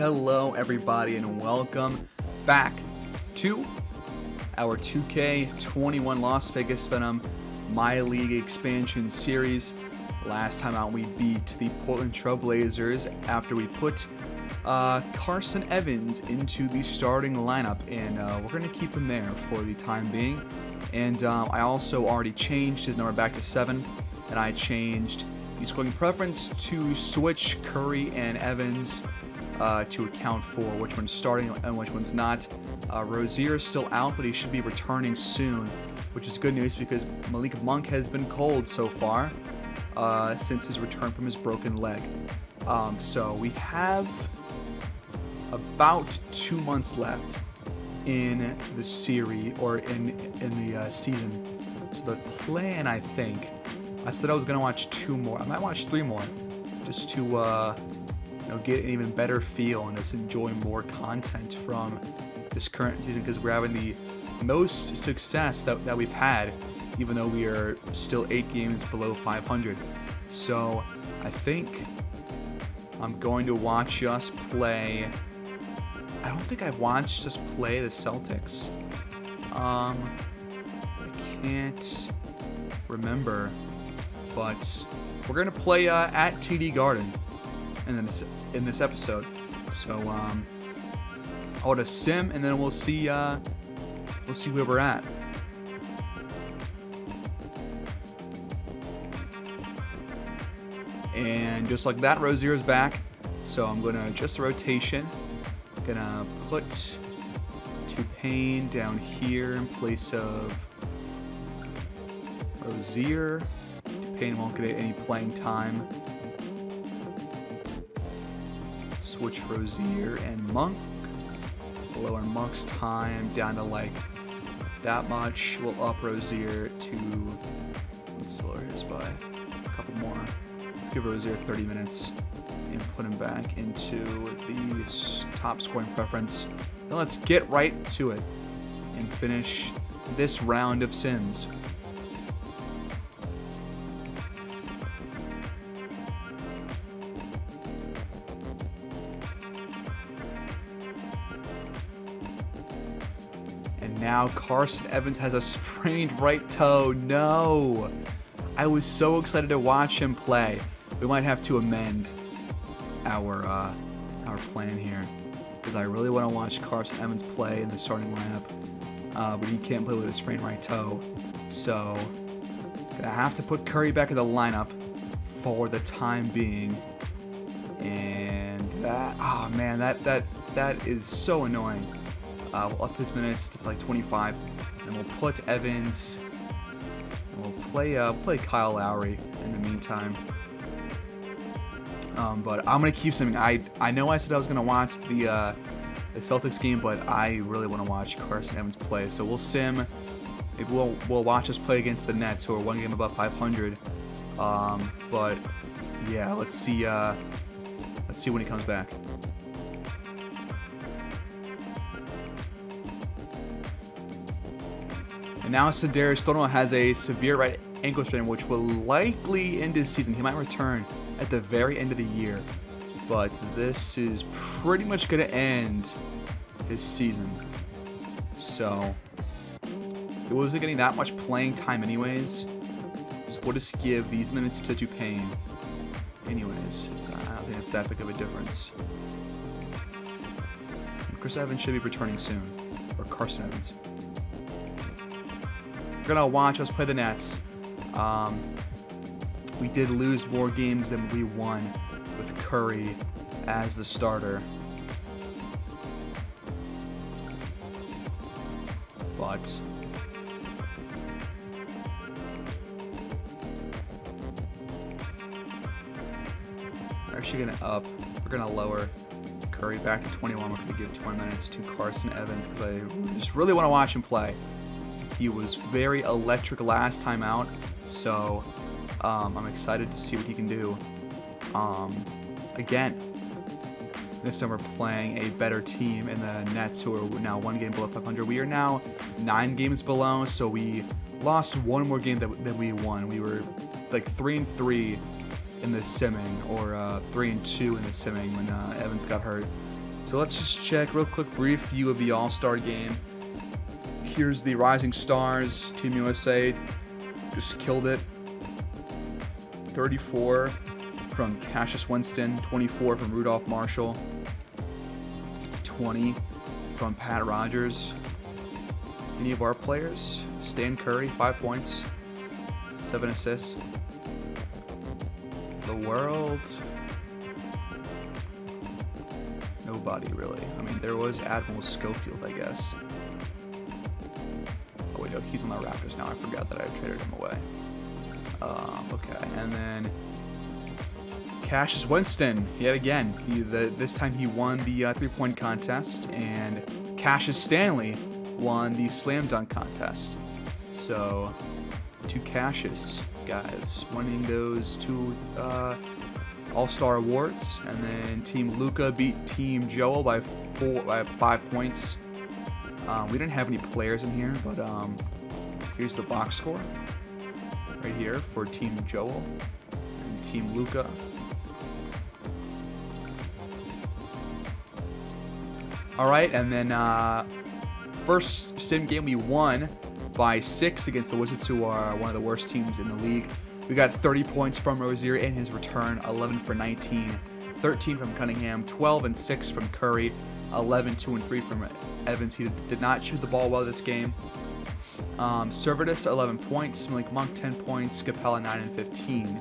Hello everybody and welcome back to our 2K21 Las Vegas Venom MyLEAGUE Expansion series. Last time out we beat the Portland Trail Blazers after we put Carson Evans into the starting lineup, and we're going to keep him there for the time being. And I also already changed his number back to 7, and I changed the scoring preference to switch Curry and Evans to account for which one's starting and which one's not. Rozier is still out, but he should be returning soon, which is good news because Malik Monk has been cold so far since his return from his broken leg. So we have about 2 months left in the series, or in the season. So the plan, I think, I said I was gonna watch 2 more. I might watch 3 more, just to get an even better feel and just enjoy more content from this current season, because we're having the most success that we've had, even though we are still 8 games below 500. So I think I'm going to watch us play. I don't think I've watched us play the Celtics. I can't remember, but we're gonna play at TD Garden in this episode. So I'll just sim, and then we'll see where we're at. And just like that, Rozier's back. So I'm gonna adjust the rotation. Gonna put Payne down here in place of Rozier. Payne won't get any playing time. Switch Rozier and Monk. Lower Monk's time down to like that much. We'll up Rozier to, let's lower his by a couple more. Let's give Rozier 30 minutes and put him back into the top scoring preference. Then let's get right to it and finish this round of sims. And now Carson Evans has a sprained right toe. No! I was so excited to watch him play. We might have to amend our plan here, because I really want to watch Carson Evans play in the starting lineup, but he can't play with a sprained right toe. So gonna have to put Curry back in the lineup for the time being. And that, oh man, that is so annoying. We'll up his minutes to like 25, and we'll put Evans, and we'll play Kyle Lowry in the meantime. But I'm gonna keep simming. I know I said I was gonna watch the Celtics game, but I really want to watch Carson Evans play. So we'll sim. Maybe we'll watch us play against the Nets, who are 1 game above 500. But yeah, let's see when he comes back. And now Sadarius Stoudemire has a severe right ankle sprain, which will likely end his season. He might return at the very end of the year, but this is pretty much going to end his season. So he wasn't getting that much playing time anyways, so we'll just give these minutes to Payne anyways. I don't think it's that big of a difference. And Chris Evans should be returning soon, or Carson Evans. We're gonna watch us play the Nets. We did lose more games than we won with Curry as the starter. But we're actually we're gonna lower Curry back to 21. We're gonna give 20 minutes to Carson Evans because I just really want to watch him play. He was very electric last time out, so I'm excited to see what he can do. Again, this time we're playing a better team in the Nets, who are now 1 game below 500. We are now 9 games below, so we lost 1 more game that we won. We were like 3-3 in the simming, or 3-2 in the simming when Evans got hurt. So let's just check real quick, brief view of the All-Star game. Here's the Rising Stars. Team USA just killed it. 34 from Cassius Winston, 24 from Rudolph Marshall, 20 from Pat Rogers. Any of our players? Stan Curry, 5 points, 7 assists. The world, nobody really. I mean, there was Admiral Schofield, I guess. Oh wait, no, he's on the Raptors now. I forgot that I traded him away. Okay, and then Cassius Winston, yet again. This time he won the 3-point contest, and Cassius Stanley won the slam dunk contest. So, 2 Cassius guys winning those 2 All-Star awards, and then Team Luca beat Team Joel by 5 points. We didn't have any players in here, but here's the box score right here for Team Joel and Team Luca. All right, and then first sim game we won by 6 against the Wizards, who are one of the worst teams in the league. We got 30 points from Rozier in his return, 11 for 19, 13 from Cunningham, 12 and 6 from Curry, 11, 2 and 3 from Evans. He did not shoot the ball well this game. Servetus, 11 points, Malik Monk, 10 points, Capella, 9 and 15.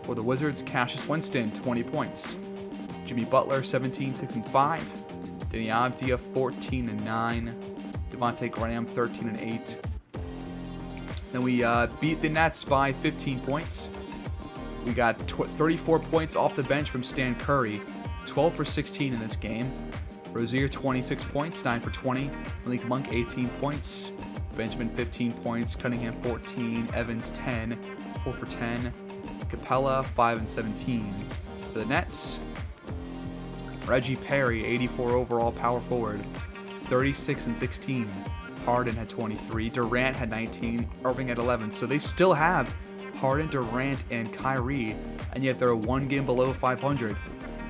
For the Wizards, Cassius Winston, 20 points. Jimmy Butler, 17, 6 and 5. Danny Avdia, 14 and 9. Devontae Graham, 13 and 8. Then we beat the Nets by 15 points. We got 34 points off the bench from Stan Curry, 12 for 16 in this game. Rozier, 26 points, 9 for 20. Malik Monk, 18 points. Benjamin, 15 points. Cunningham, 14. Evans, 10, 4 for 10. Capella, 5 and 17. For the Nets, Reggie Perry, 84 overall power forward, 36 and 16. Harden had 23. Durant had 19. Irving had 11. So they still have Harden, Durant, and Kyrie, and yet they're 1 game below 500.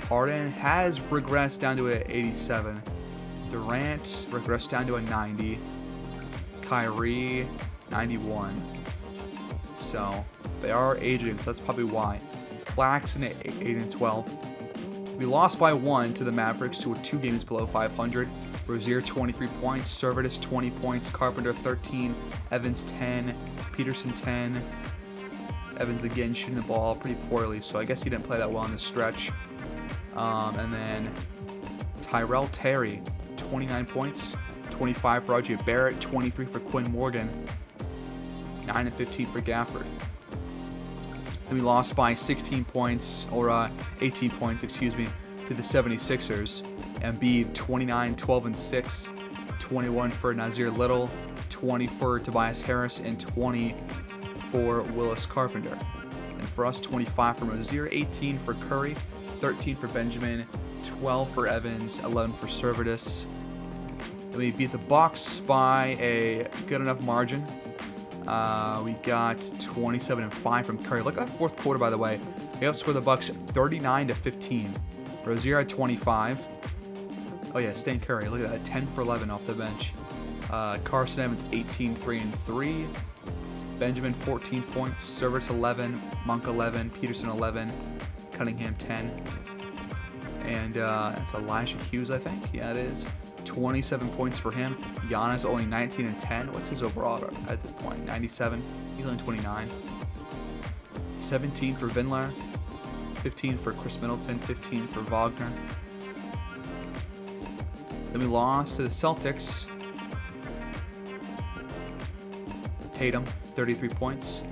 Harden has regressed down to an 87. Durant regressed down to a 90. Kyrie, 91. So they are aging, so that's probably why. Claxton at 8 and 12. We lost by 1 to the Mavericks, who were 2 games below 500. Rozier, 23 points. Servetus, 20 points. Carpenter, 13. Evans, 10. Peterson, 10. Evans again shooting the ball pretty poorly, so I guess he didn't play that well on this stretch. And then Tyrell Terry, 29 points. 25 for RJ Barrett. 23 for Quinn Morgan. 9 and 15 for Gafford. Then we lost by 16 points, or 18 points, excuse me, to the 76ers. Embiid, 29, 12 and 6. 21 for Nasir Little. 20 for Tobias Harris, and 20 for Willis Carpenter. And for us, 25 for Rozier, 18 for Curry, 13 for Benjamin, 12 for Evans, 11 for Servetus. Then we beat the Bucks by a good enough margin. We got 27 and 5 from Curry. Look at that fourth quarter, by the way. They outscored the Bucks 39 to 15. Rozier had 25. Oh yeah, Stan Curry. Look at that, 10 for 11 off the bench. Carson Evans, 18, 3 and 3. Benjamin, 14 points. Servetus, 11. Monk, 11. Peterson, 11. Cunningham, 10. And it's Elijah Hughes, I think. Yeah, it is. 27 points for him. Giannis, only 19 and 10. What's his overall at this point? 97. He's only 29. 17 for Vinler. 15 for Chris Middleton. 15 for Wagner. Then we lost to the Celtics. Tatum, 33 points.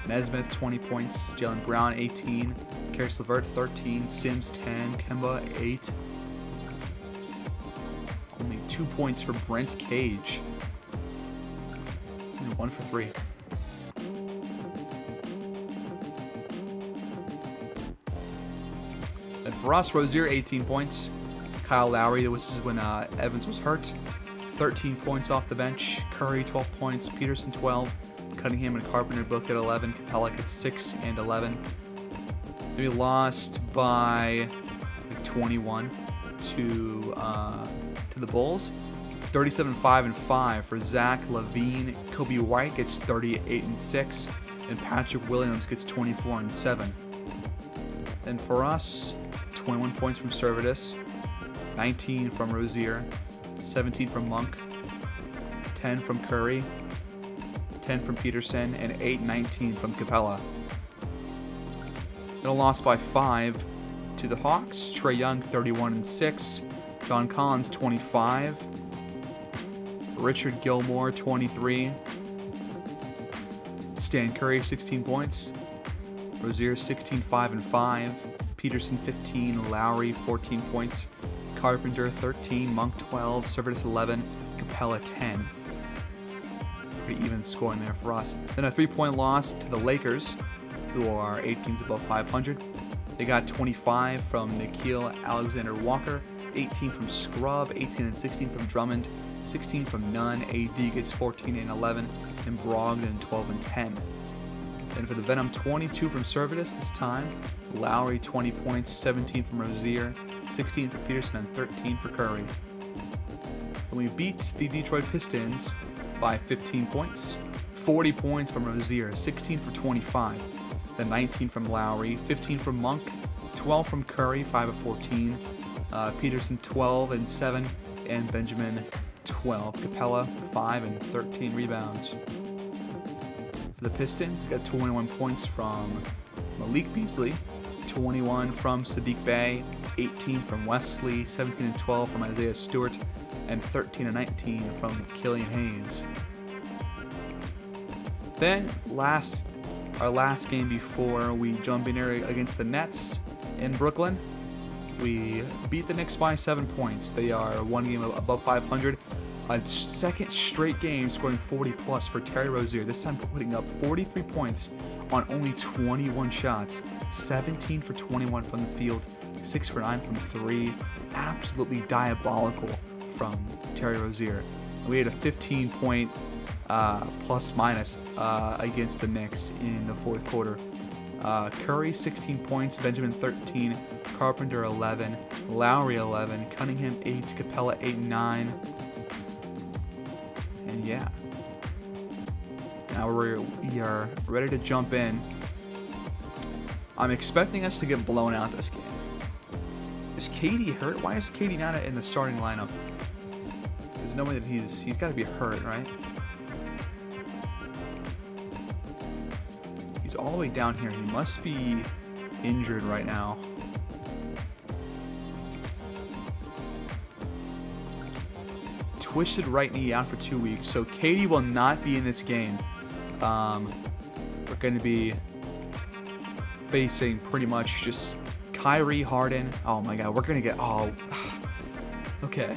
Nesmith, 20 points. Jaylen Brown, 18. Karis LeVert, 13. Sims, 10. Kemba, 8. Only 2 points for Brent Cage. And 1 for 3. And for us, Rozier, 18 points. Kyle Lowry, this is when Evans was hurt. 13 points off the bench. Curry, 12 points. Peterson, 12. Cunningham and Carpenter both get 11. Capella gets 6 and 11. We lost by, I think, 21 to the Bulls. 37-5-5 for Zach LaVine. Kobe White gets 38-6, and Patrick Williams gets 24-7. And for us, 21 points from Servetus, 19 from Rozier, 17 from Monk, 10 from Curry, 10 from Peterson, and 8-19 from Capella. Then a loss by 5 to the Hawks. Trae Young 31-6, John Collins 25, Richard Gilmore 23, Stan Curry 16 points, Rozier 16-5-5, Peterson 15, Lowry 14 points, Carpenter 13, Monk 12, Servetus 11, Capella 10. Pretty even scoring there for us. Then a 3-point loss to the Lakers, who are 8 games above 500. They got 25 from Nickeil Alexander-Walker, 18 from Scrub, 18 and 16 from Drummond, 16 from Nunn. AD gets 14 and 11, and Brogdon 12 and 10. And for the Venom, 22 from Servetus this time. Lowry 20 points, 17 from Rozier, 16 for Peterson, and 13 for Curry. And we beat the Detroit Pistons by 15 points, 40 points from Rozier, 16 for 25, then 19 from Lowry, 15 from Monk, 12 from Curry, 5 of 14, Peterson 12 and 7, and Benjamin 12. Capella 5 and 13 rebounds. For the Pistons, we got 21 points from Malik Beasley, 21 from Sadiq Bey, 18 from Wesley, 17 and 12 from Isaiah Stewart, and 13 and 19 from Killian Hayes. Then our last game before we jump in here against the Nets in Brooklyn, we beat the Knicks by 7 points. They are 1 game above 500. A second straight game scoring 40 plus for Terry Rozier, this time putting up 43 points on only 21 shots, 17 for 21 from the field, 6 for 9 from 3. Absolutely diabolical from Terry Rozier. We had a 15-point plus minus against the Knicks in the fourth quarter. Curry 16 points, Benjamin 13, Carpenter 11, Lowry 11, Cunningham 8, Capella 8 and 9. And yeah, now we are ready to jump in. I'm expecting us to get blown out this game. Is KD hurt? Why is KD not in the starting lineup? There's no way that he's got to be hurt, right? He's all the way down here. He must be injured right now. Twisted right knee out for 2 weeks, so KD will not be in this game. We're going to be facing pretty much just Kyrie, Harden. Oh my God, we're going to get... Oh, okay.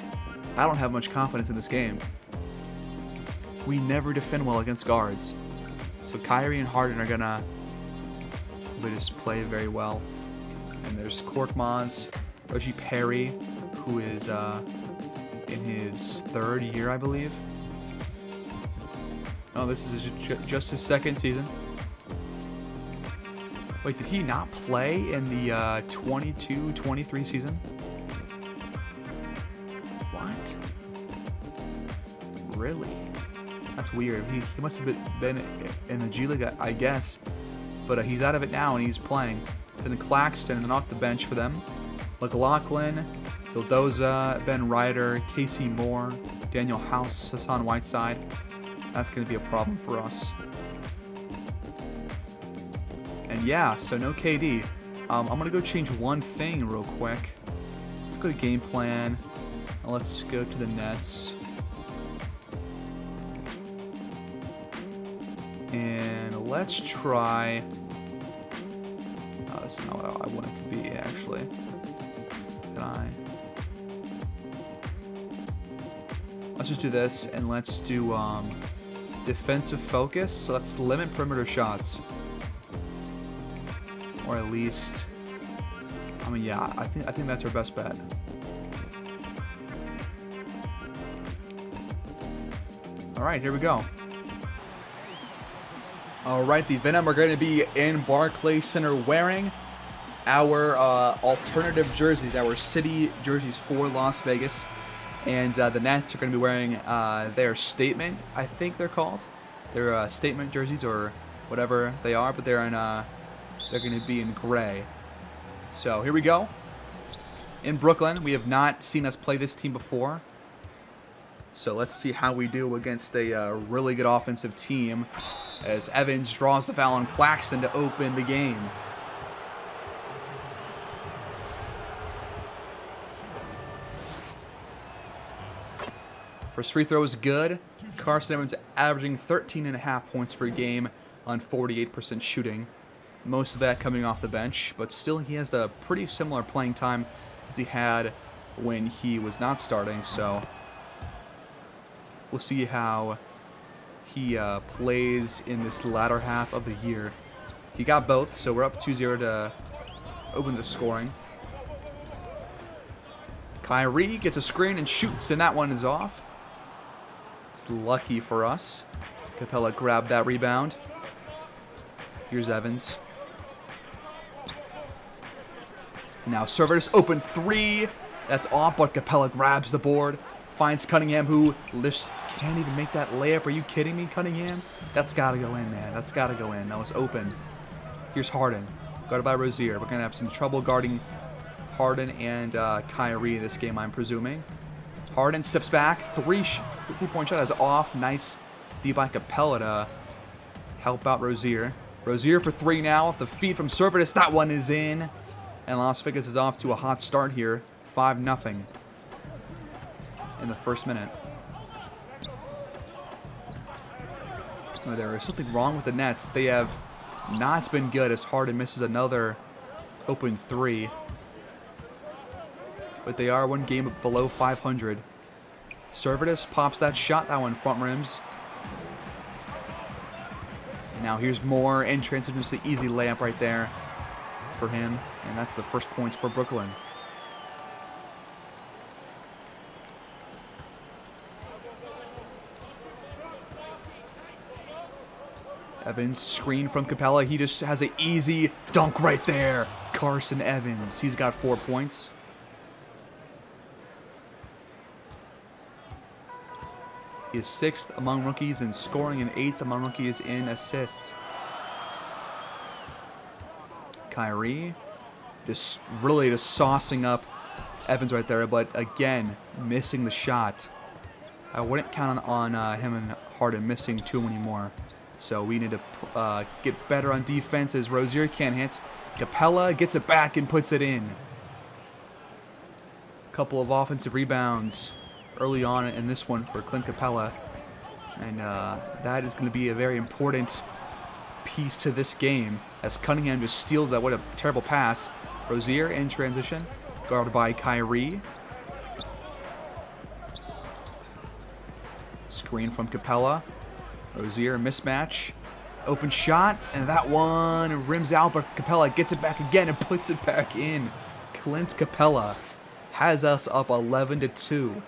I don't have much confidence in this game. We never defend well against guards. So Kyrie and Harden are going to just play very well. And there's Korkmaz, Reggie Perry, who is in his 3rd year, I believe. Oh, this is just his 2nd season. Wait, did he not play in the 22-23 season? What? Really? That's weird. He must have been in the G League, I guess. But he's out of it now, and he's playing. Then Claxton, and then off the bench for them. McLaughlin, Vildoza, Ben Ryder, Casey Moore, Daniel House, Hassan Whiteside. That's going to be a problem for us. And yeah, so no KD. I'm going to go change one thing real quick. Let's go to game plan. And let's go to the Nets. And let's try... Oh, that's not what I want it to be, actually. Can I... Let's just do this, and let's do defensive focus. So let's limit perimeter shots. Or at least... I mean, yeah, I think that's our best bet. Alright, here we go. Alright, the Venom are going to be in Barclays Center wearing our alternative jerseys, our city jerseys for Las Vegas. And the Nets are going to be wearing their statement, I think they're called. Their statement jerseys or whatever they are, but they're going to be in gray. So here we go. In Brooklyn, we have not seen us play this team before. So let's see how we do against a really good offensive team as Evans draws the foul on Claxton to open the game. First free throw is good. Carson Evans averaging 13.5 points per game on 48% shooting. Most of that coming off the bench, but still he has the pretty similar playing time as he had when he was not starting, so we'll see how he plays in this latter half of the year. He got both, so we're up 2-0 to open the scoring. Kyrie gets a screen and shoots, and that one is off. It's lucky for us. Capella grabbed that rebound. Here's Evans. Now Servitus open three. That's off, but Capella grabs the board. Finds Cunningham, who can't even make that layup. Are you kidding me, Cunningham? That's got to go in, man. That's got to go in. That was open. Here's Harden. Guarded by Rozier. We're going to have some trouble guarding Harden and Kyrie this game, I'm presuming. Harden steps back. Three-point shot is off. Nice D by Capella to help out Rozier. Rozier for three now off the feed from Servitus. That one is in. And Las Vegas is off to a hot start here. 5-0 in the first minute. Oh, there is something wrong with the Nets. They have not been good as Harden misses another open three. But they are one game below 500. Servitus pops that shot. That one front rims. Now here's Moore in transition. Just the easy layup right there for him. And that's the first points for Brooklyn. Evans screen from Capella. He just has an easy dunk right there. Carson Evans. He's got 4 points. He is 6th among rookies in scoring and 8th among rookies in assists. Kyrie just saucing up Evans right there, but again, missing the shot. I wouldn't count on him and Harden missing too many more. So we need to get better on defense as Rozier can't hit. Capella gets it back and puts it in. Couple of offensive rebounds early on in this one for Clint Capella. And that is going to be a very important piece to this game as Cunningham just steals that. What a terrible pass. Rozier in transition, guarded by Kyrie. Screen from Capella. Rozier mismatch. Open shot, and that one rims out, but Capella gets it back again and puts it back in. Clint Capella has us up 11-2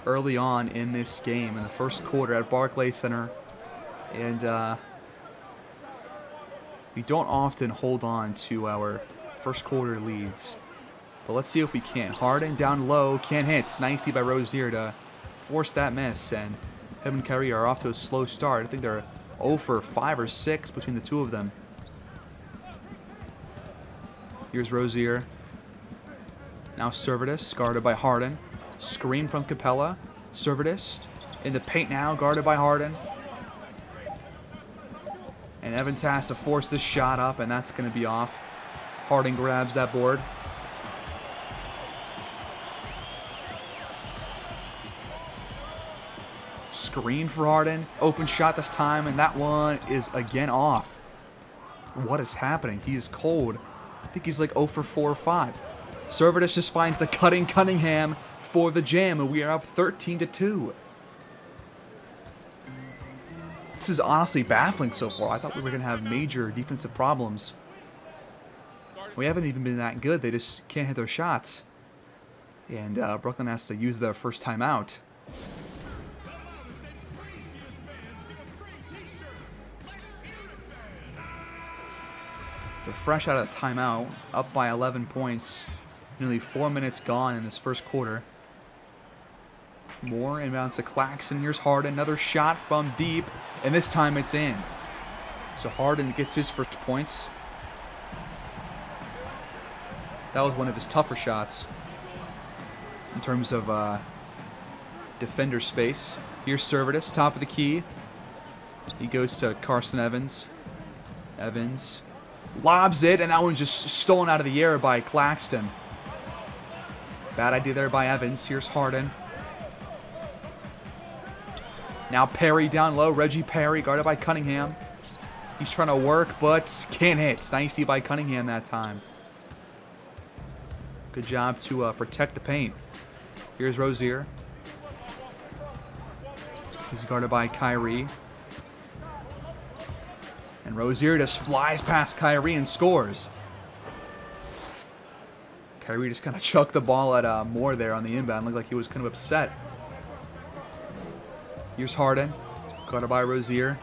early on in this game in the first quarter at Barclays Center. And we don't often hold on to our first quarter leads. But let's see if we can. Harden down low, can't hit. Nice D by Rozier to force that miss. And him and Kyrie are off to a slow start. I think they're 0 for 5 or 6 between the two of them. Here's Rozier. Now Servitus, guarded by Harden. Screen from Capella. Servitus in the paint now, guarded by Harden. And Evans has to force this shot up, and that's going to be off. Harden grabs that board. Screen for Harden. Open shot this time, and that one is again off. What is happening? He is cold. I think he's like 0 for 4 or 5. Servitus just finds the cutting Cunningham for the jam, and we are up 13-2. This is honestly baffling so far. I thought we were going to have major defensive problems. We haven't even been that good. They just can't hit their shots. And Brooklyn has to use their first timeout. So fresh out of the timeout, up by 11 points. Nearly 4 minutes gone in this first quarter. Moore inbounds to Claxton. Here's Harden. Another shot from deep, and this time it's in. So Harden gets his first points. That was one of his tougher shots in terms of defender space. Here's Servetus, top of the key. He goes to Carson Evans. Evans lobs it, and that one's just stolen out of the air by Claxton. Bad idea there by Evans. Here's Harden. Now Perry down low. Reggie Perry guarded by Cunningham. He's trying to work, but can't hit. Nice D by Cunningham that time. Good job to protect the paint. Here's Rozier. He's guarded by Kyrie. And Rozier just flies past Kyrie and scores. Kyrie just kind of chucked the ball at Moore there on the inbound. Looked like he was kind of upset. Here's Harden, guarded by Rozier.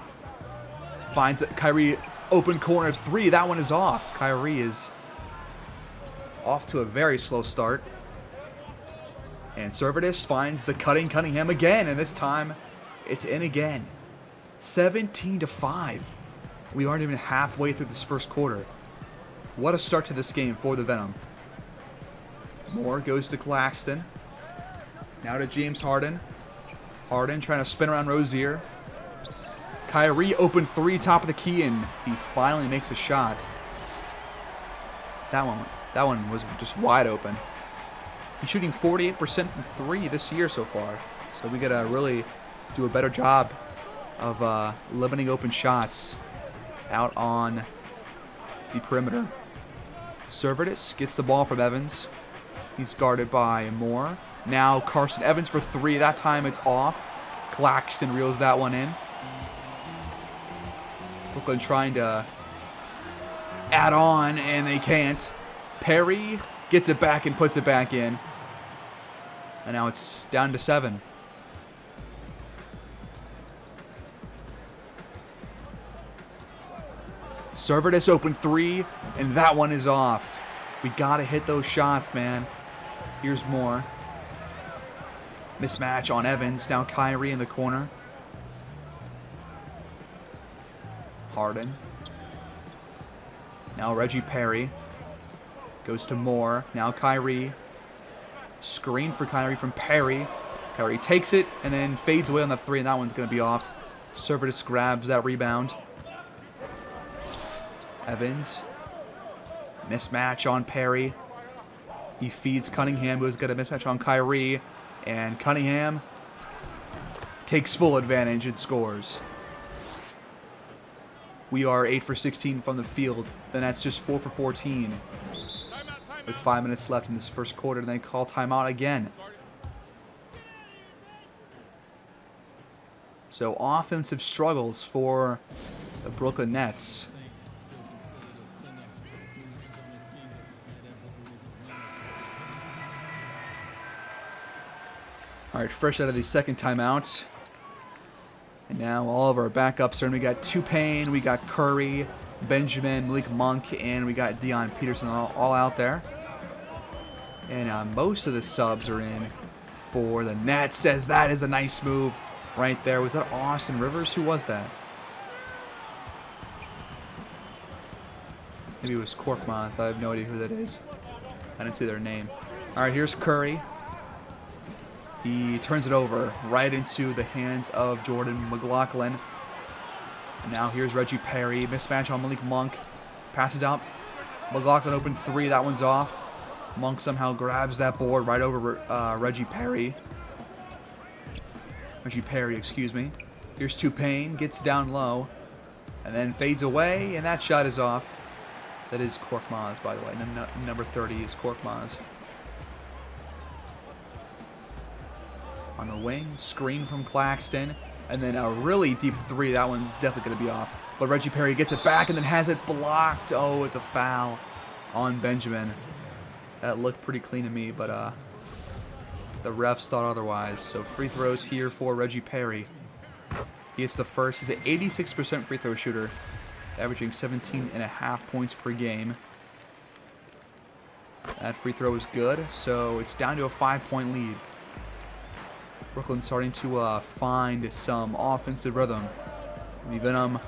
Finds Kyrie open corner three. That one is off. Kyrie is off to a very slow start. And Servetus finds the cutting Cunningham again, and this time it's in again. 17-5. We aren't even halfway through this first quarter. What a start to this game for the Venom. Moore goes to Claxton. Now to James Harden. Harden trying to spin around Rozier. Kyrie open three, top of the key, and he finally makes a shot. That one was just wide open. He's shooting 48% from three this year so far. So we gotta really do a better job of limiting open shots out on the perimeter. Servetus gets the ball from Evans. He's guarded by Moore. Now Carson Evans for three. That time it's off. Claxton reels that one in. Brooklyn trying to add on, and they can't. Perry gets it back and puts it back in. And now it's down to 7. Servetus open three, and that one is off. We gotta hit those shots, man. Here's Moore. Mismatch on Evans. Now Kyrie in the corner. Harden. Now Reggie Perry. Goes to Moore. Now Kyrie. Screen for Kyrie from Perry. Kyrie takes it and then fades away on the three, and that one's going to be off. Servetus grabs that rebound. Evans. Mismatch on Perry. He feeds Cunningham, who's got a mismatch on Kyrie. And Cunningham takes full advantage and scores. We are 8 for 16 from the field. Then that's just 4 for 14. With 5 minutes left in this first quarter, and they call timeout again. So offensive struggles for the Brooklyn Nets. All right, fresh out of the second timeout. And now all of our backups are in. We got Tupain, we got Curry, Benjamin, Malik Monk, and we got Dion Peterson all out there. And most of the subs are in for the Nets, as that is a nice move right there. Was that Austin Rivers? Who was that? Maybe it was Korkmaz. I have no idea who that is. I didn't see their name. All right, here's Curry. He turns it over right into the hands of Jordan McLaughlin. And now here's Reggie Perry. Mismatch on Malik Monk. Passes out. McLaughlin open three. That one's off. Monk somehow grabs that board right over Reggie Perry. Reggie Perry, excuse me. Here's Tupain. Gets down low. And then fades away. And that shot is off. That is Korkmaz, by the way. Number 30 is Korkmaz. On the wing, screen from Claxton, and then a really deep three. That one's definitely going to be off. But Reggie Perry gets it back and then has it blocked. Oh, it's a foul on Benjamin. That looked pretty clean to me, but the refs thought otherwise. So free throws here for Reggie Perry. He gets the first. He's an 86% free throw shooter averaging 17.5 points per game. That free throw is good, so it's down to a 5-point lead. Brooklyn starting to find some offensive rhythm. The Venom,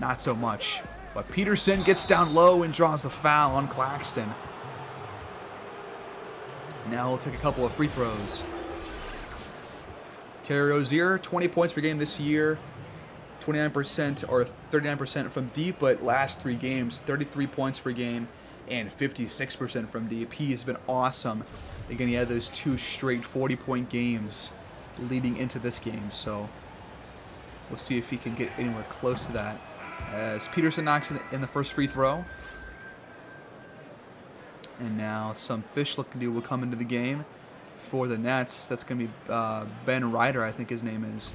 not so much. But Peterson gets down low and draws the foul on Claxton. Now we'll take a couple of free throws. Terry Rozier, 20 points per game this year. 29% or 39% from deep, but last 3 games, 33 points per game and 56% from deep. He has been awesome. Again, he had those 2 straight 40-point games leading into this game, so we'll see if he can get anywhere close to that. As Peterson knocks in the first free throw. And now some fish-looking dude will come into the game for the Nets. That's going to be Ben Ryder, I think his name is.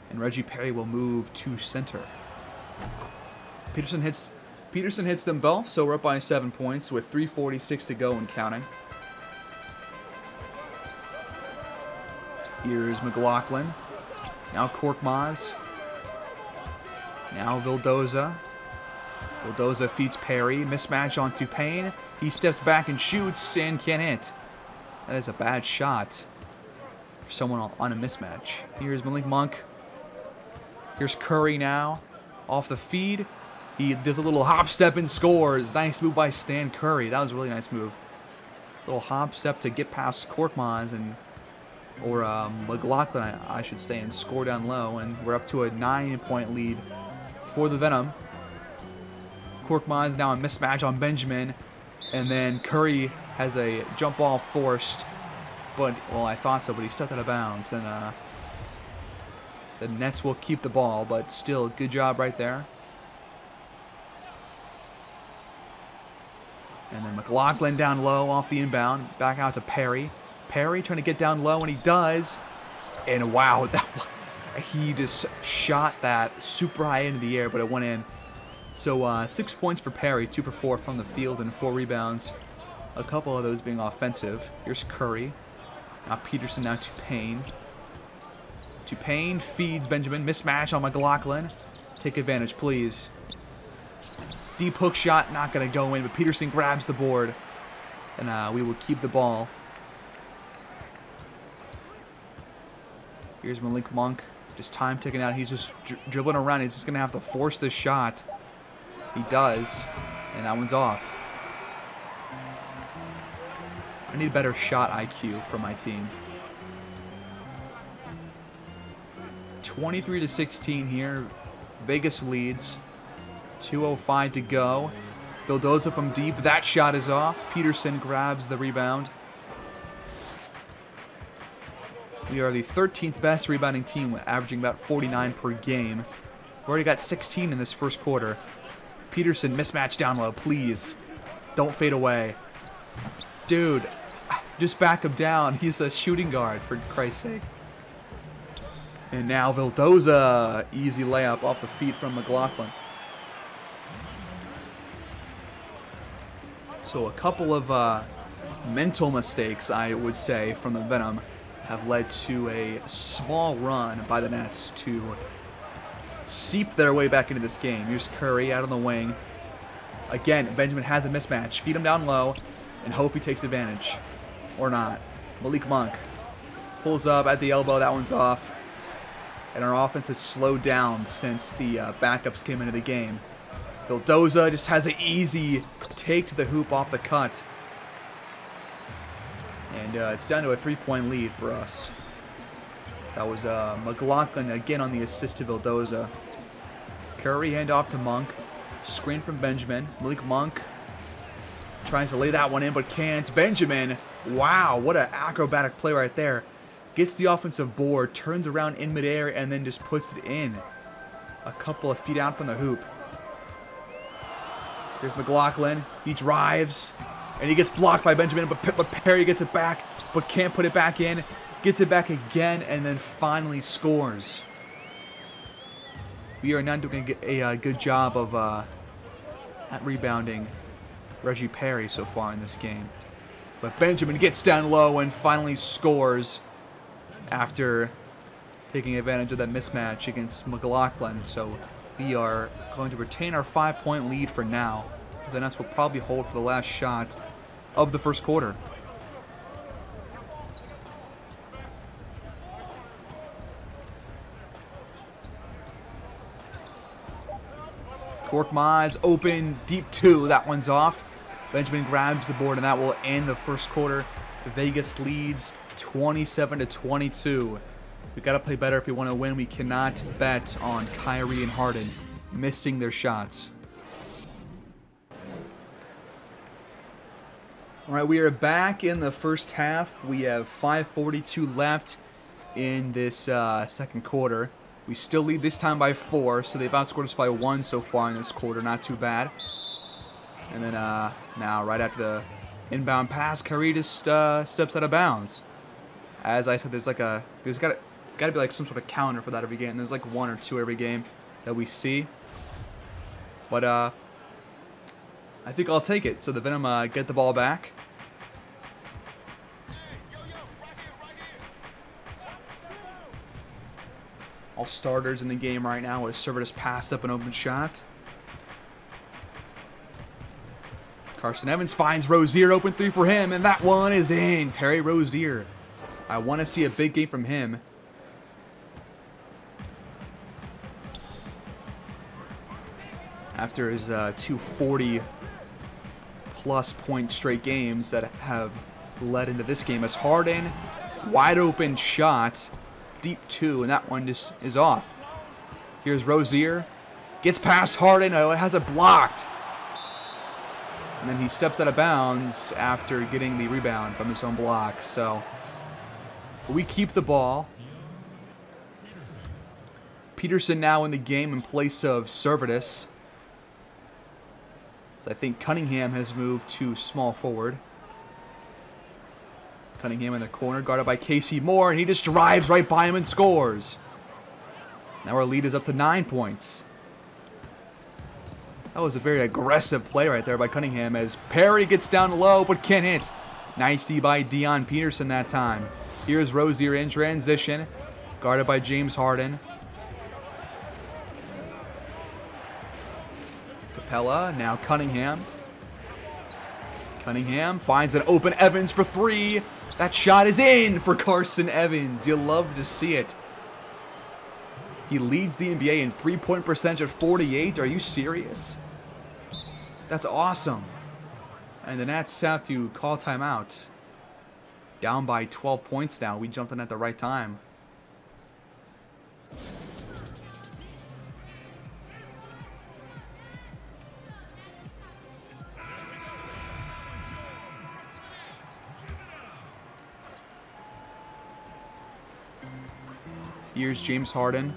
And Reggie Perry will move to center. Peterson hits them both, so we're up by 7 points with 3:46 to go and counting. Here's McLaughlin. Now Korkmaz. Now Vildoza. Vildoza feeds Perry. Mismatch onto Payne. He steps back and shoots and can't hit. That is a bad shot for someone on a mismatch. Here's Malik Monk. Here's Curry now. Off the feed. He does a little hop step and scores. Nice move by Stan Curry. That was a really nice move. Little hop step to get past Korkmaz or McLaughlin, I should say, and score down low. And we're up to a 9-point lead for the Venom. Korkmaz now a mismatch on Benjamin. And then Curry has a jump ball forced. But, well, I thought so, but he stepped out of bounds. And the Nets will keep the ball, but still, good job right there. And then McLaughlin down low off the inbound. Back out to Perry. Perry trying to get down low, and he does. And wow, he just shot that super high into the air, but it went in. So 6 points for Perry, 2 for 4 from the field, and 4 rebounds. A couple of those being offensive. Here's Curry. Now Peterson now to Payne. To Payne, feeds Benjamin. Mismatch on McLaughlin. Take advantage, please. Deep hook shot, not going to go in, but Peterson grabs the board. And we will keep the ball. Here's Malik Monk. Just time ticking out. He's just dribbling around. He's just going to have to force this shot. He does. And that one's off. I need a better shot IQ for my team. 23-16 here. Vegas leads. 2:05 to go. Vildoza from deep. That shot is off. Peterson grabs the rebound. We are the 13th best rebounding team, averaging about 49 per game. We've already got 16 in this first quarter. Peterson, mismatch down low, please. Don't fade away. Dude, just back him down. He's a shooting guard, for Christ's sake. And now Vildoza, easy layup off the feet from McLaughlin. So a couple of mental mistakes, I would say, from the Venom have led to a small run by the Nets to seep their way back into this game. Here's Curry out on the wing. Again, Benjamin has a mismatch. Feed him down low and hope he takes advantage. Or not. Malik Monk pulls up at the elbow. That one's off. And our offense has slowed down since the backups came into the game. Vildoza just has an easy take to the hoop off the cut. And it's down to a 3-point lead for us. That was McLaughlin again on the assist to Vildoza. Curry handoff to Monk. Screen from Benjamin. Malik Monk tries to lay that one in but can't. Benjamin, wow, what an acrobatic play right there. Gets the offensive board, turns around in midair, and then just puts it in. A couple of feet out from the hoop. Here's McLaughlin. He drives, and he gets blocked by Benjamin, but Perry gets it back, but can't put it back in. Gets it back again, and then finally scores. We are not doing a good job of at rebounding Reggie Perry so far in this game. But Benjamin gets down low and finally scores after taking advantage of that mismatch against McLaughlin. So We are going to retain our 5-point lead for now. The Nets will probably hold for the last shot of the first quarter. Korkmaz open, deep two. That one's off. Benjamin grabs the board, and that will end the first quarter. Vegas leads 27-22. We got to play better if we want to win. We cannot bet on Kyrie and Harden missing their shots. All right, we are back in the first half. We have 5:42 left in this second quarter. We still lead this time by 4, so they've outscored us by 1 so far in this quarter. Not too bad. And then now, right after the inbound pass, Kyrie just steps out of bounds. As I said, there's got to be like some sort of counter for that every game. There's like 1 or 2 every game that we see. But I think I'll take it. So the Venom get the ball back. All starters in the game right now. With Servetus passed up an open shot. Carson Evans finds Rozier, open 3 for him, and that one is in. Terry Rozier. I want to see a big game from him. After his 240-plus point straight games that have led into this game, as Harden, wide open shot, deep 2, and that one just is off. Here's Rozier, gets past Harden, has it blocked. And then he steps out of bounds after getting the rebound from his own block. So we keep the ball. Peterson now in the game in place of Servetus. So I think Cunningham has moved to small forward. Cunningham in the corner, guarded by Casey Moore, and he just drives right by him and scores. Now our lead is up to 9 points. That was a very aggressive play right there by Cunningham as Perry gets down low but can't hit. Nice D by Dion Peterson that time. Here's Rozier in transition, guarded by James Harden. Capella, now Cunningham. Cunningham finds an open Evans for 3. That shot is in for Carson Evans. You'll love to see it. He leads the NBA in three-point percentage at 48. Are you serious? That's awesome. And the Nets have to call timeout. Down by 12 points now. We jumped in at the right time. Here's James Harden.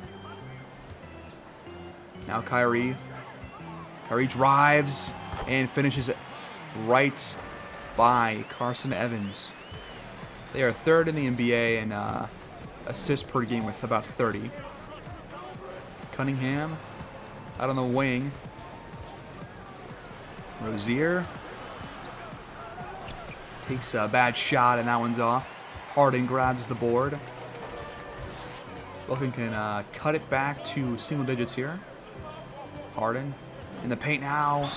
Now Kyrie. Kyrie drives and finishes it right by Carson Evans. They are 3rd in the NBA in assists per game with about 30. Cunningham out on the wing. Rozier takes a bad shot and that one's off. Harden grabs the board. Wilkin can cut it back to single digits here. Harden in the paint now,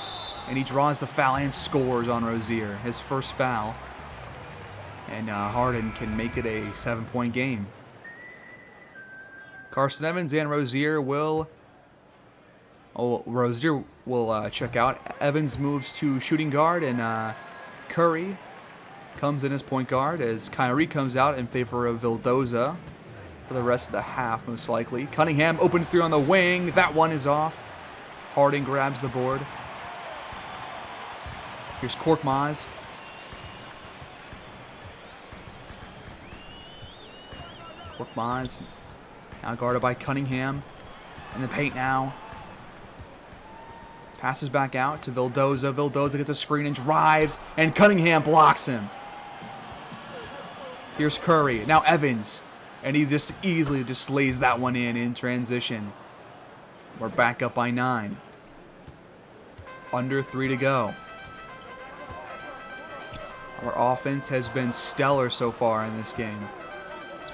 and he draws the foul and scores on Rozier, his first foul. And Harden can make it a 7-point game. Carson Evans and Rozier will... Rozier will check out. Evans moves to shooting guard, and Curry comes in as point guard as Kyrie comes out in favor of Vildoza for the rest of the half, most likely. Cunningham open 3 on the wing. That one is off. Harden grabs the board. Here's Korkmaz. Korkmaz now guarded by Cunningham. In the paint now. Passes back out to Vildoza. Vildoza gets a screen and drives, and Cunningham blocks him. Here's Curry. Now Evans. And he just easily just lays that one in transition. We're back up by 9. Under 3 to go. Our offense has been stellar so far in this game.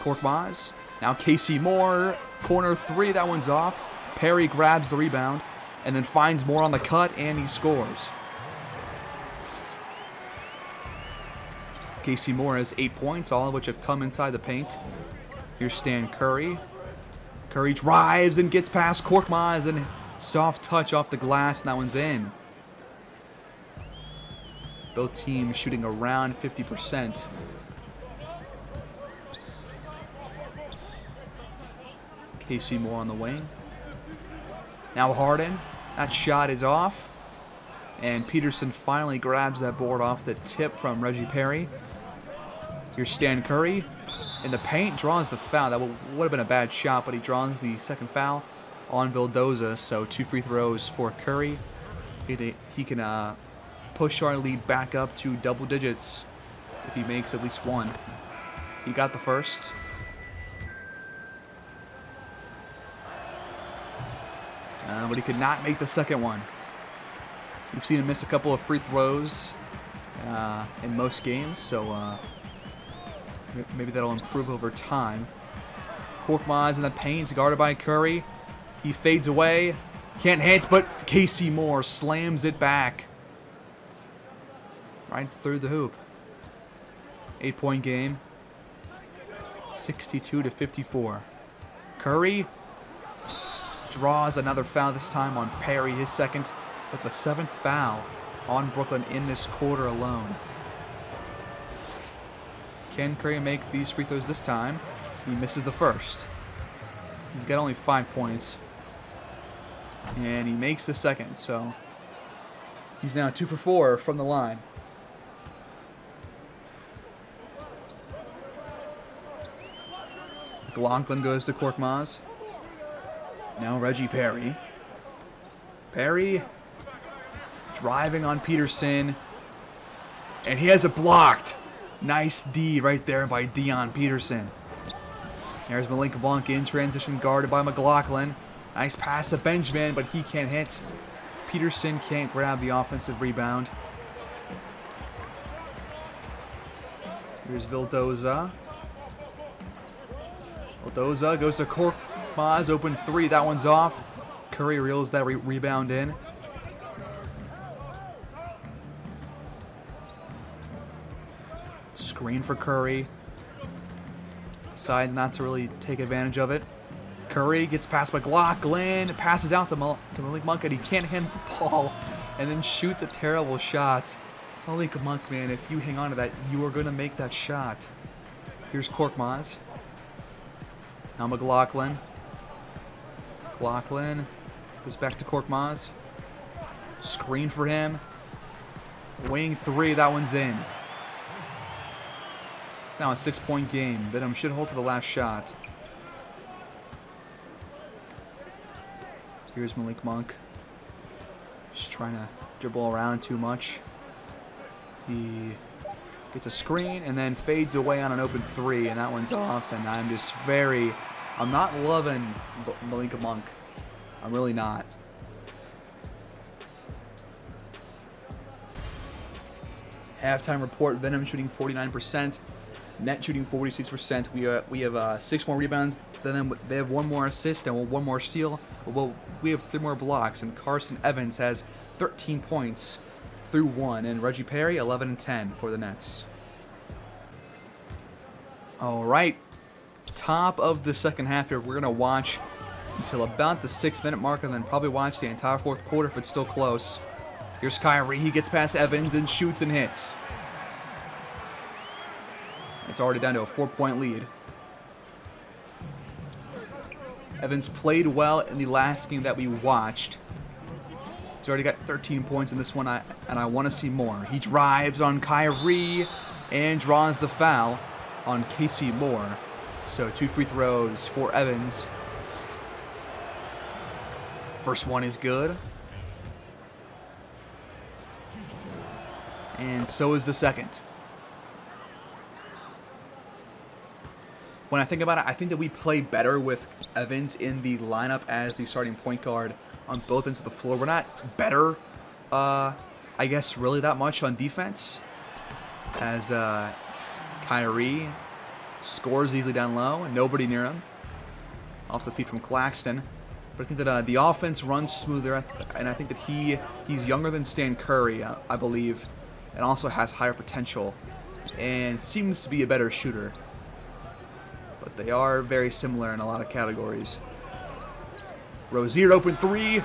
Korkmaz. Now Casey Moore. Corner 3. That one's off. Perry grabs the rebound and then finds more on the cut, and he scores. Casey Moore has 8 points, all of which have come inside the paint. Here's Stan Curry. Curry drives and gets past Korkmaz, and soft touch off the glass, and that one's in. Both teams shooting around 50%. Casey Moore on the wing. Now Harden. That shot is off. And Peterson finally grabs that board off the tip from Reggie Perry. Here's Stan Curry in the paint, draws the foul. That would have been a bad shot, but he draws the second foul on Vildoza. So 2 free throws for Curry. He can push our lead back up to double digits if he makes at least one. He got the first. But he could not make the second one. We've seen him miss a couple of free throws in most games, so maybe that'll improve over time. Korkmaz in the paint, guarded by Curry. He fades away. Can't hit, but Casey Moore slams it back. Right through the hoop. 8-point game. 62-54. Curry draws another foul, this time on Perry, his second, but the 7th foul on Brooklyn in this quarter alone. Can Curry make these free throws this time? He misses the first. He's got only 5 points. And he makes the second, so he's now 2 for 4 from the line. McLaughlin goes to Korkmaz. Now Reggie Perry. Perry driving on Peterson. And he has it blocked. Nice D right there by Dion Peterson. There's Malik Monk in transition, guarded by McLaughlin. Nice pass to Benjamin, but he can't hit. Peterson can't grab the offensive rebound. Here's Vildoza. Vildoza goes to Korkmaz, open 3, that one's off. Curry reels that rebound in. Screen for Curry. Decides not to really take advantage of it. Curry gets past McLaughlin, passes out to Malik Monk, and he can't handle the ball, and then shoots a terrible shot. Malik Monk, man, if you hang on to that, you are going to make that shot. Here's Korkmaz. Now McLaughlin. McLaughlin goes back to Korkmaz. Screen for him. Wing 3, that one's in. Now a 6-point game. Venom should hold for the last shot. Here's Malik Monk. Just trying to dribble around too much. He gets a screen and then fades away on an open 3, and that one's off. And I'm not loving Malik Monk. I'm really not. Halftime report: Venom shooting 49%, net shooting 46%. We have 6 more rebounds than them. They have 1 more assist and 1 more steal. Well, we have 3 more blocks, and Carson Evans has 13 points through 1, and Reggie Perry 11 and 10 for the Nets. All right, top of the second half here. We're gonna watch until about the 6-minute mark, and then probably watch the entire 4th quarter if it's still close. Here's Kyrie. He gets past Evans and shoots and hits. It's already down to a 4-point lead. Evans played well in the last game that we watched. He's already got 13 points in this one, and I want to see more. He drives on Kyrie and draws the foul on Casey Moore. So 2 free throws for Evans. First one is good. And so is the second. When I think about it, I think that we play better with Evans in the lineup as the starting point guard on both ends of the floor. We're not better, I guess, really that much on defense, as Kyrie scores easily down low and nobody near him. Off the feet from Claxton. But But I think that the offense runs smoother, and I think that he's younger than Stan Curry, I believe, and also has higher potential, and seems to be a better shooter. But they are very similar in a lot of categories. Rozier open three,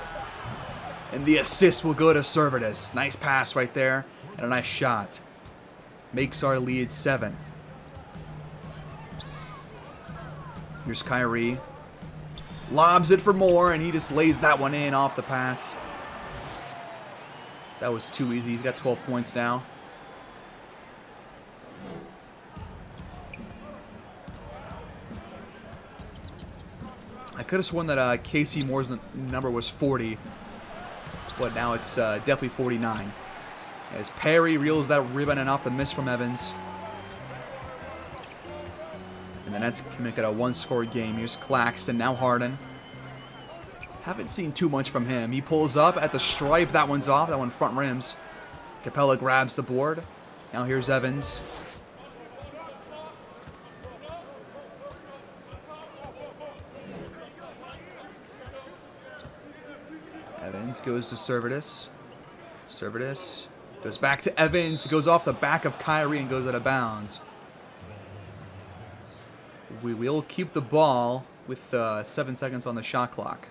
and the assist will go to Servetus. Nice pass right there, and a nice shot. Makes our lead 7. Here's Kyrie. Lobs it for more, and he just lays that one in off the pass. That was too easy. He's got 12 points now. I could have sworn that Casey Moore's number was 40, but now it's definitely 49. As Perry reels that rebound and off the miss from Evans. And the Nets can make it a one-score game. Here's Claxton, now Harden. Haven't seen too much from him. He pulls up at the stripe. That one's off. That one front rims. Capella grabs the board. Now here's Evans. Evans goes to Servetus. Servetus goes back to Evans. Goes off the back of Kyrie and goes out of bounds. We will keep the ball with 7 seconds on the shot clock.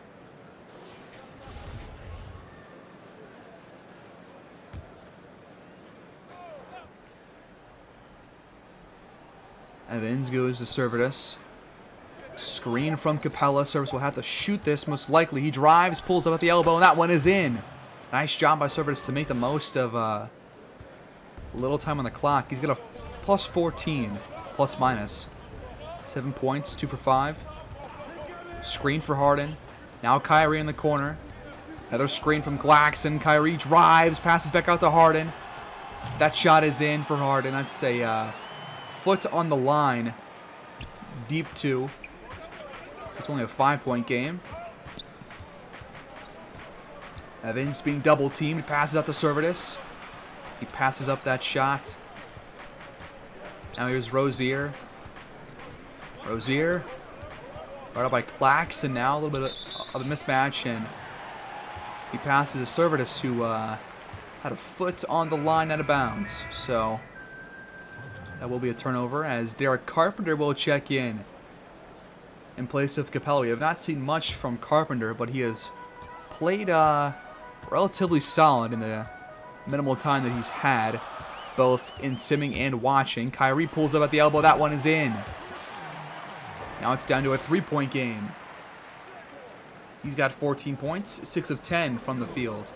Evans goes to Servetus. Screen from Capella. Servetus will have to shoot this most likely. He drives, pulls up at the elbow, and that one is in. Nice job by Servetus to make the most of little time on the clock. He's got a plus 14, plus minus. 7 points, 2 for 5. Screen for Harden. Now Kyrie in the corner. Another screen from Claxton. Kyrie drives, passes back out to Harden. That shot is in for Harden. That's a foot on the line. Deep 2. So it's only a 5-point game. Evans being double teamed. Passes out to Servetus. He passes up that shot. Now here's Rozier. Rozier, right up by Claxton now, a little bit of a mismatch, and he passes to Servetus, who had a foot on the line out of bounds. So that will be a turnover, as Derek Carpenter will check in place of Capella. We have not seen much from Carpenter, but he has played relatively solid in the minimal time that he's had, both in simming and watching. Kyrie pulls up at the elbow. That one is in. Now it's down to a 3-point game. He's got 14 points, 6 of 10 from the field.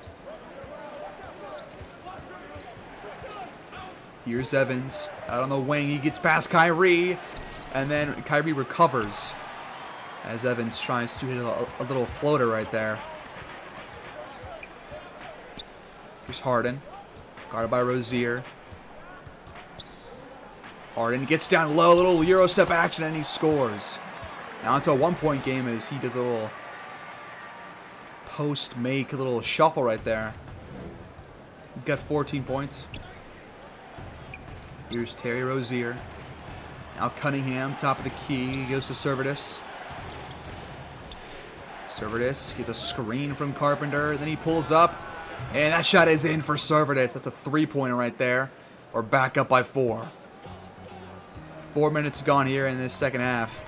Here's Evans out on the wing. He gets past Kyrie, and then Kyrie recovers as Evans tries to hit a little floater right there. Here's Harden, guarded by Rozier. Harden gets down low, little Euro step action, and he scores. Now it's a 1-point game as he does a little post make, a little shuffle right there. He's got 14 points. Here's Terry Rozier. Now Cunningham, top of the key, he goes to Servetus. Servetus gets a screen from Carpenter, then he pulls up, and that shot is in for Servetus. That's a 3-pointer right there. We're back up by 4. 4 minutes gone here in this second half.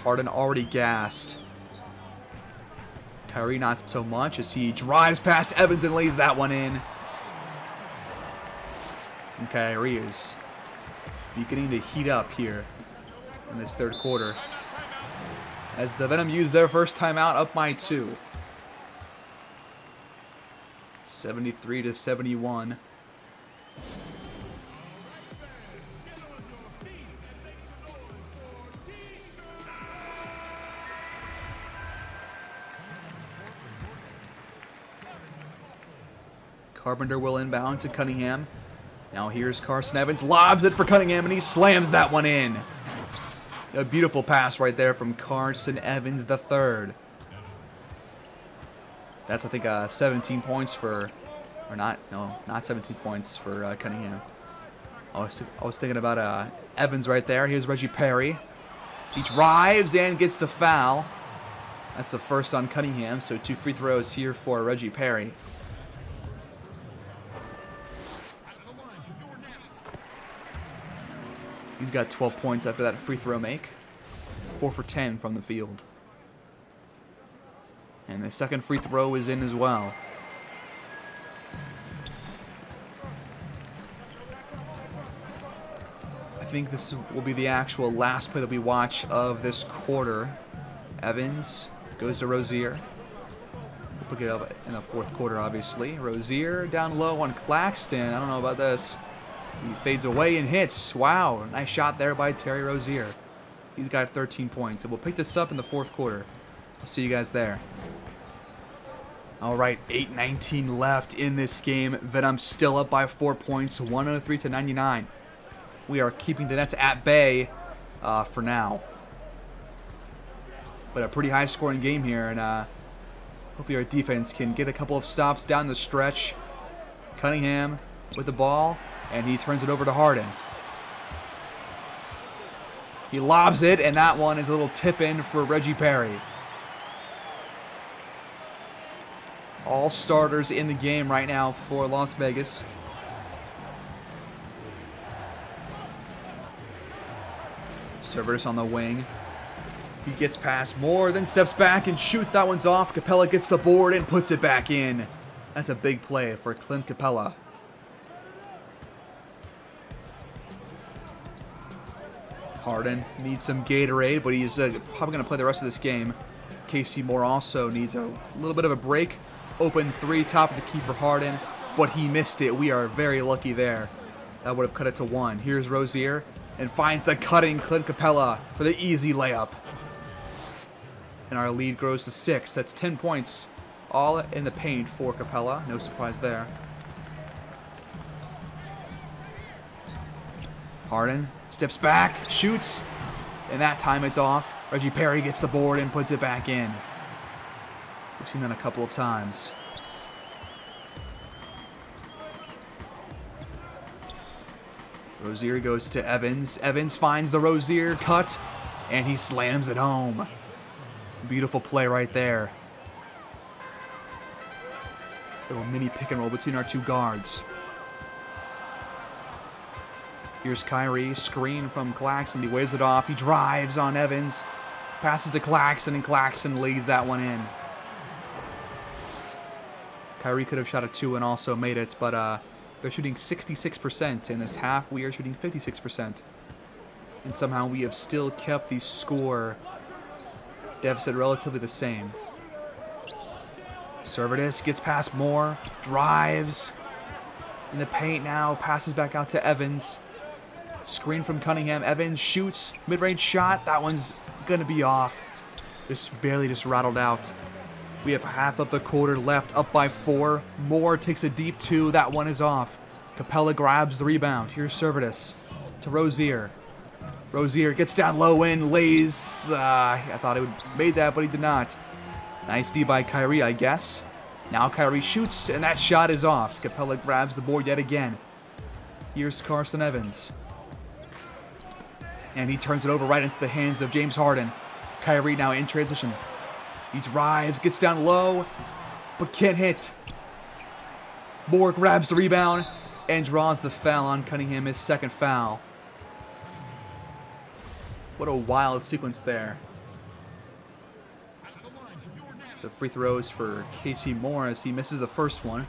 Harden already gassed. Kyrie not so much as he drives past Evans and lays that one in. And Kyrie is beginning to heat up here in this third quarter, as the Venom used their first timeout, up by 2. 73-71. Carpenter will inbound to Cunningham. Now here's Carson Evans, lobs it for Cunningham, and he slams that one in. A beautiful pass right there from Carson Evans III. That's, I think, 17 points for, or not 17 points for Cunningham. I was thinking about Evans right there. Here's Reggie Perry. He drives and gets the foul. That's the first on Cunningham, so 2 free throws here for Reggie Perry. He's got 12 points after that free throw make. 4 for 10 from the field. And the second free throw is in as well. I think this will be the actual last play that we watch of this quarter. Evans goes to Rozier. We'll pick it up in the fourth quarter, obviously. Rozier down low on Claxton. I don't know about this. He fades away and hits. Wow, nice shot there by Terry Rozier. He's got 13 points. And we'll pick this up in the fourth quarter. I'll see you guys there. All right, 8:19 left in this game. Venom still up by 4 points, 103-99. We are keeping the Nets at bay for now. But a pretty high-scoring game here, and hopefully our defense can get a couple of stops down the stretch. Cunningham with the ball, and he turns it over to Harden. He lobs it, and that one is a little tip-in for Reggie Perry. All starters in the game right now for Las Vegas. Cerveris on the wing. He gets past Moore, then steps back and shoots. That one's off. Capella gets the board and puts it back in. That's a big play for Clint Capella. Harden needs some Gatorade, but he's probably going to play the rest of this game. Casey Moore also needs a little bit of a break. Open three, top of the key for Harden, but he missed it. We are very lucky there. That would have cut it to 1. Here's Rozier, and finds the cutting Clint Capella for the easy layup. And our lead grows to 6. That's 10 points, all in the paint for Capella. No surprise there. Harden steps back, shoots, and that time it's off. Reggie Perry gets the board and puts it back in. We've seen that a couple of times. Rozier goes to Evans. Evans finds the Rozier cut, and he slams it home. Beautiful play right there. Little mini pick and roll between our two guards. Here's Kyrie, screen from Claxton. He waves it off. He drives on Evans. Passes to Claxton, and Claxton lays that one in. Kyrie could have shot a 2 and also made it, but they're shooting 66% in this half. We are shooting 56%. And somehow we have still kept the score deficit relatively the same. Cerveris gets past Moore, drives in the paint now, passes back out to Evans. Screen from Cunningham. Evans shoots, mid-range shot. That one's going to be off. Barely rattled out. We have half of the quarter left, up by 4. Moore takes a deep 2. That one is off. Capella grabs the rebound. Here's Cerveris to Rozier. Rozier gets down low and lays. I thought he would have made that, but he did not. Nice D by Kyrie, I guess. Now Kyrie shoots, and that shot is off. Capella grabs the board yet again. Here's Carson Evans. And he turns it over right into the hands of James Harden. Kyrie now in transition. He drives, gets down low, but can't hit. Moore grabs the rebound and draws the foul on Cunningham, his second foul. What a wild sequence there. So free throws for Casey Moore as he misses the first one.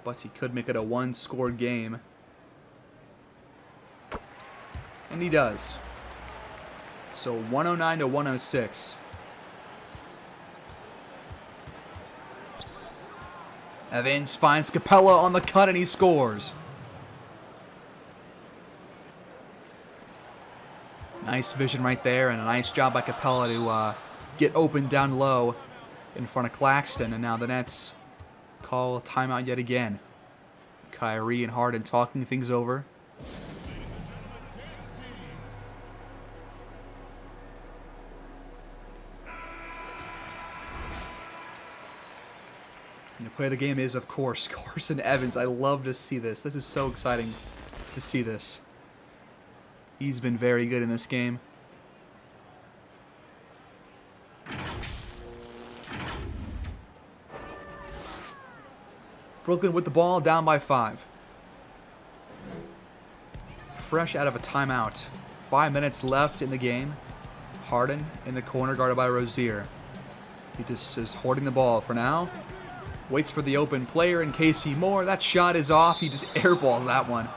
But he could make it a one-score game. And he does. So 109 to 106. Evans finds Capella on the cut and he scores. Nice vision right there and a nice job by Capella to get open down low in front of Claxton. And now the Nets call a timeout yet again. Kyrie and Harden talking things over. And the play of the game is, of course, Carson Evans. I love to see this. This is so exciting to see this. He's been very good in this game. Brooklyn with the ball, down by 5. Fresh out of a timeout. 5 minutes left in the game. Harden in the corner, guarded by Rozier. He just is hoarding the ball for now. Waits for the open player in Casey Moore. That shot is off. He just airballs that one.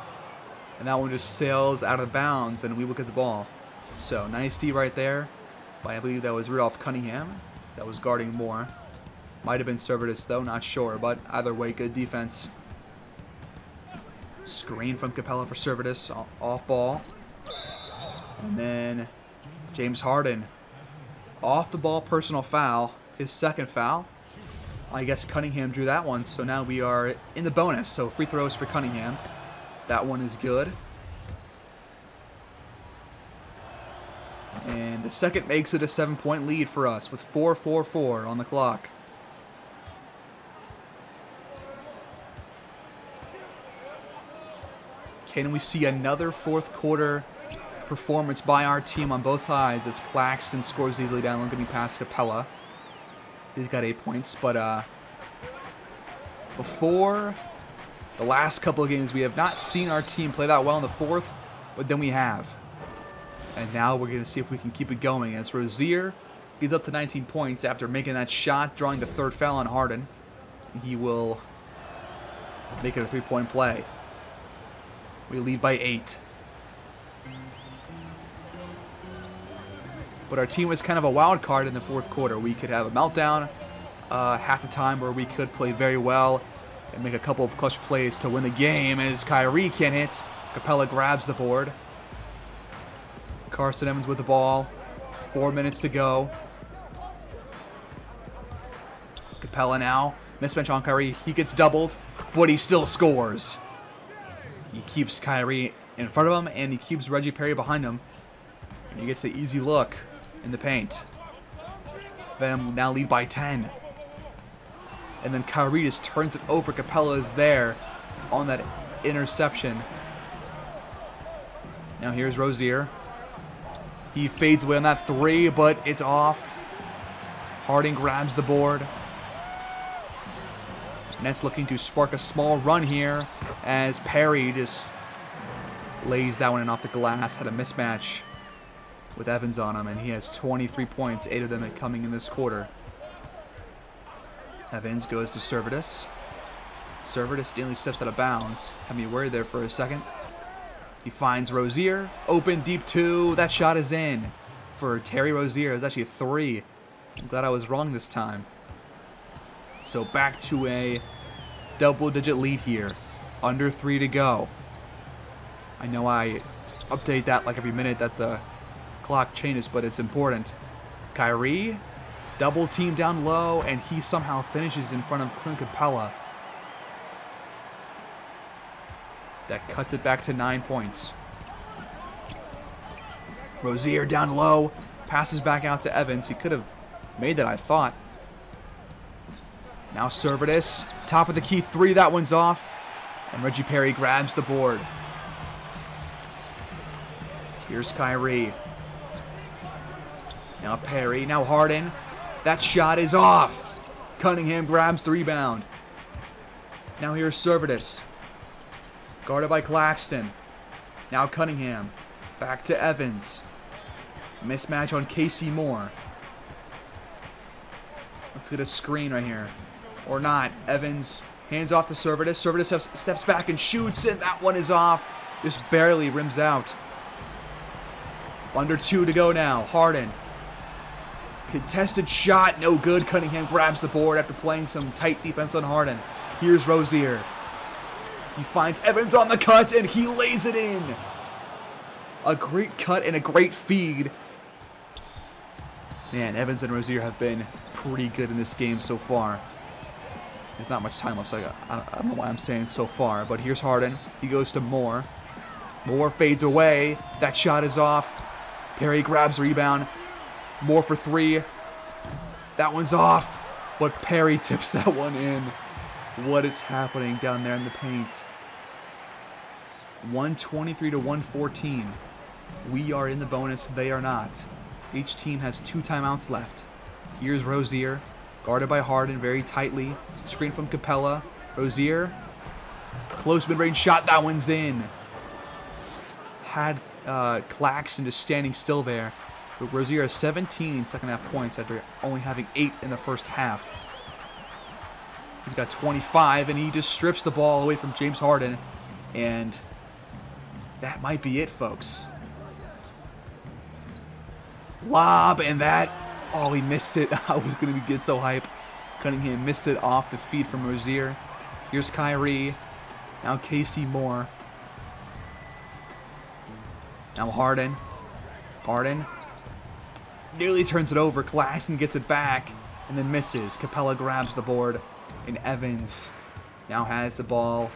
And that one just sails out of bounds, and we look at the ball. So, nice D right there. I believe that was Rudolph Cunningham that was guarding Moore. Might have been Servetus, though. Not sure. But either way, good defense. Screen from Capella for Servetus. Off ball. And then James Harden. Off the ball, personal foul. His second foul. I guess Cunningham drew that one, so now we are in the bonus. So free throws for Cunningham. That one is good. And the second makes it a 7-point lead for us with 4:44 on the clock. Can we see another fourth quarter performance by our team on both sides as Claxton scores easily down, looking past Capella. He's got 8 points, but before the last couple of games, we have not seen our team play that well in the fourth, but then we have. And now we're going to see if we can keep it going as Rozier gets up to 19 points after making that shot, drawing the third foul on Harden. He will make it a 3-point play. We lead by 8. But our team was kind of a wild card in the fourth quarter. We could have a meltdown half the time where we could play very well and make a couple of clutch plays to win the game as Kyrie can't hit. Capella grabs the board. Carson Evans with the ball. 4 minutes to go. Capella now. Mismatch on Kyrie. He gets doubled, but he still scores. He keeps Kyrie in front of him, and he keeps Reggie Perry behind him. And he gets the easy look in the paint. Venom now lead by 10. And then Kyrie just turns it over. Capella is there on that interception. Now here's Rozier. He fades away on that 3, but it's off. Harding grabs the board. Nets looking to spark a small run here as Perry just lays that one in off the glass. Had a mismatch with Evans on him, and he has 23 points, 8 of them coming in this quarter. Evans goes to Servetus. Servetus nearly steps out of bounds. Had me worried there for a second. He finds Rozier. Open, deep 2. That shot is in for Terry Rozier. It was actually a 3. I'm glad I was wrong this time. So back to a double-digit lead here. Under 3 to go. I know I update that like every minute that the clock changes, but it's important. Kyrie, double team down low, and he somehow finishes in front of Clint Capella. That cuts it back to 9 points. Rozier down low, passes back out to Evans. He could have made that, I thought. Now Servetus, top of the key 3, that one's off. And Reggie Perry grabs the board. Here's Kyrie. Now Perry, now Harden. That shot is off. Cunningham grabs the rebound. Now here's Servetus. Guarded by Claxton. Now Cunningham. Back to Evans. Mismatch on Casey Moore. Let's get a screen right here. Or not. Evans hands off to Servetus. Servetus steps back and shoots, and that one is off. Just barely rims out. Under 2 to go now. Harden. Contested shot. No good. Cunningham grabs the board after playing some tight defense on Harden. Here's Rozier. He finds Evans on the cut, and he lays it in. A great cut and a great feed. Man, Evans and Rozier have been pretty good in this game so far. There's not much time left, so I don't know why I'm saying so far. But here's Harden. He goes to Moore. Moore fades away. That shot is off. Perry grabs the rebound. Moore for 3. That one's off. But Perry tips that one in. What is happening down there in the paint? 123 to 114. We are in the bonus. They are not. Each team has 2 timeouts left. Here's Rozier, guarded by Harden very tightly. Screen from Capella. Rozier. Close mid-range shot. That one's in. Had Claxton just standing still there. But Rozier has 17 second-half points after only having 8 in the first half. He's got 25, and he just strips the ball away from James Harden. And that might be it, folks. Lob, and that... Oh, he missed it. I was going to get so hype. Cunningham missed it off the feed from Rozier. Here's Kyrie. Now Casey Moore. Now Harden. Harden nearly turns it over. Claxton gets it back and then misses. Capella grabs the board. And Evans now has the ball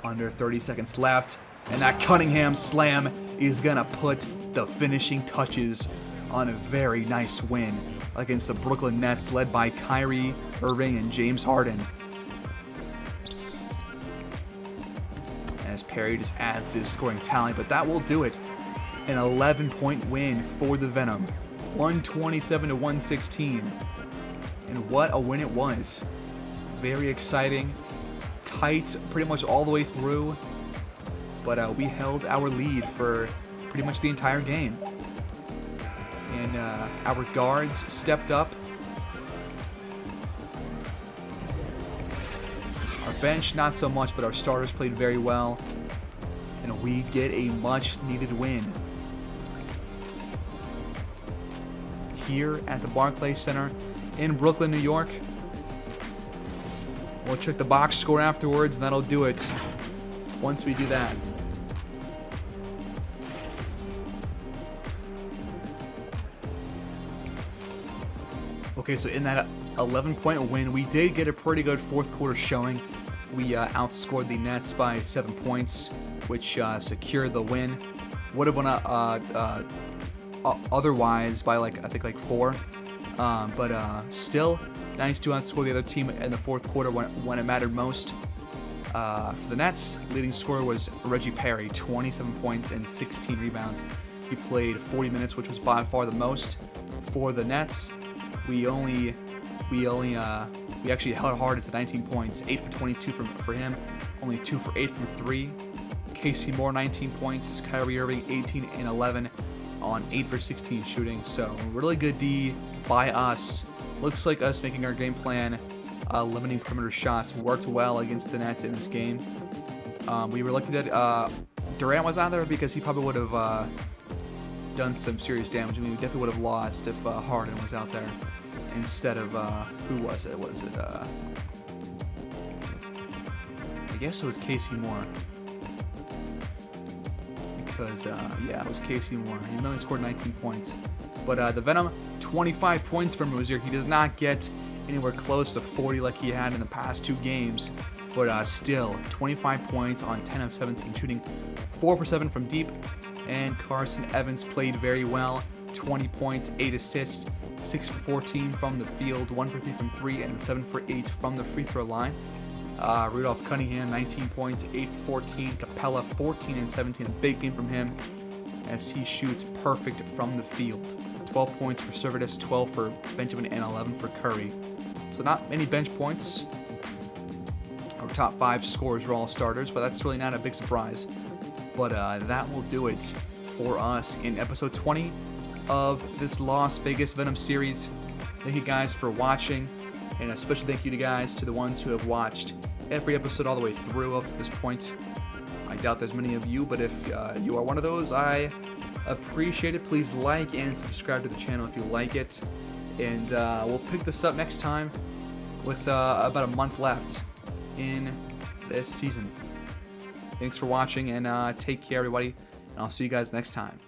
under 30 seconds left. And that Cunningham slam is going to put the finishing touches on a very nice win against the Brooklyn Nets, led by Kyrie Irving and James Harden. As Perry just adds to his scoring tally, but that will do it. An 11-point win for the Venom, 127 to 116. And what a win it was. Very exciting, tight pretty much all the way through, but we held our lead for pretty much the entire game. And our guards stepped up. Our bench, not so much, but our starters played very well. And we get a much-needed win here at the Barclays Center in Brooklyn, New York. We'll check the box score afterwards, and that'll do it once we do that. Okay, so in that 11-point win, we did get a pretty good fourth quarter showing. We outscored the Nets by 7 points, which secured the win. Would have won otherwise by I think 4. But still, nice to outscore the other team in the fourth quarter when it mattered most. For the Nets, leading scorer was Reggie Perry, 27 points and 16 rebounds. He played 40 minutes, which was by far the most for the Nets. We actually held hard to 19 points, 8 for 22 for him, only 2 for 8 from 3. Casey Moore, 19 points, Kyrie Irving, 18 and 11 on 8 for 16 shooting. So really good D by us. Looks like us making our game plan, limiting perimeter shots, worked well against the Nets in this game. We were lucky that Durant was out there because he probably would have done some serious damage. I mean, we definitely would have lost if Harden was out there instead of who was it? Was it? I guess it was Casey Moore. Because yeah, it was Casey Moore. He only scored 19 points. But the Venom, 25 points from Rozier. He does not get anywhere close to 40 like he had in the past 2 games. But still, 25 points on 10 of 17 shooting, 4 for 7 from deep. And Carson Evans played very well, 20 points, 8 assists, 6 for 14 from the field, 1 for 3 from 3, and 7 for 8 from the free throw line. Rudolph Cunningham, 19 points, 8 for 14. Capella, 14 and 17, a big game from him as he shoots perfect from the field. 12 points for Servetus, 12 for Benjamin, and 11 for Curry. So not many bench points. Our top 5 scorers were all starters, but that's really not a big surprise. But that will do it for us in episode 20 of this Las Vegas Venom series. Thank you guys for watching, and a special thank you to the ones who have watched every episode all the way through up to this point. I doubt there's many of you, but if you are one of those, I appreciate it. Please like and subscribe to the channel if you like it, and we'll pick this up next time with about a month left in this season. Thanks for watching, and take care, everybody, and I'll see you guys next time.